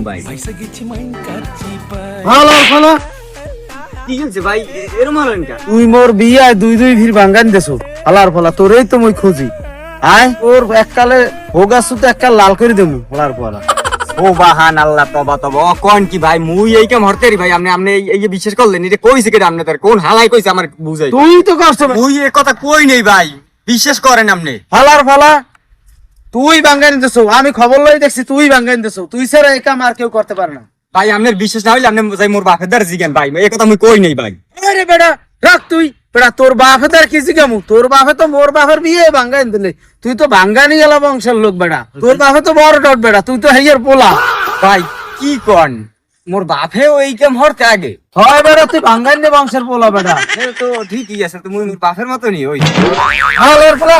ভাই ভালো ভালো কি হচ্ছে ভাই এরম হলেন কা তুই মোর বিয়ায় দুই দুই ভিড় ভাঙ্গান দেছো হালার ফলা তোরেই তো মই খুঁজি আয় ওর এককালে হোগাছু তো এককাল লাল করে দেবো হালার ফলা ও বাহান আল্লাহ তবা তবা ও কোন কি ভাই মুই এই কাম হরতেরি ভাই আপনি আপনি এই যে বিশ্বাস করলেন এটা কইছে কেডা আপনি তার কোন হালাই কইছে আমার বুঝাই তুই তো কষ্ট মুই এই কথা কই নেই ভাই বিশ্বাস করেন আপনি হালার ফলা তুই ভাঙ্গানি দেছো আমি খবর লই দেখছি তুই ভাঙ্গানি দেছো তুই ছাড়া এই কাম আর কেউ করতে পারে না ভাই আপনার বিশ্বাস না হইলে আপনি যাই মোর বাপের দ্বার জিজ্ঞান ভাই এই কথা মুই কই নেই ভাই আরে বেটা রাখ তুই বেটা তোর বাপে তার কিছু কেমু তোর বাপে তো মোর বাপের বিয়ে ভাঙ্গানি দিলে তুই তো ভাঙ্গানি গেলা বংশের লোক বেটা তোর বাপে তো বড় ডট বেটা তুই তো হেয়ার পোলা ভাই কি কন মোর বাপেও এই কাম হরতে আগে হয় বেটা তুই ভাঙ্গানি বংশের পোলা বেটা এ তো ঠিকই আছে তো মুই মোর বাপের মতনই ওই হালার ফলা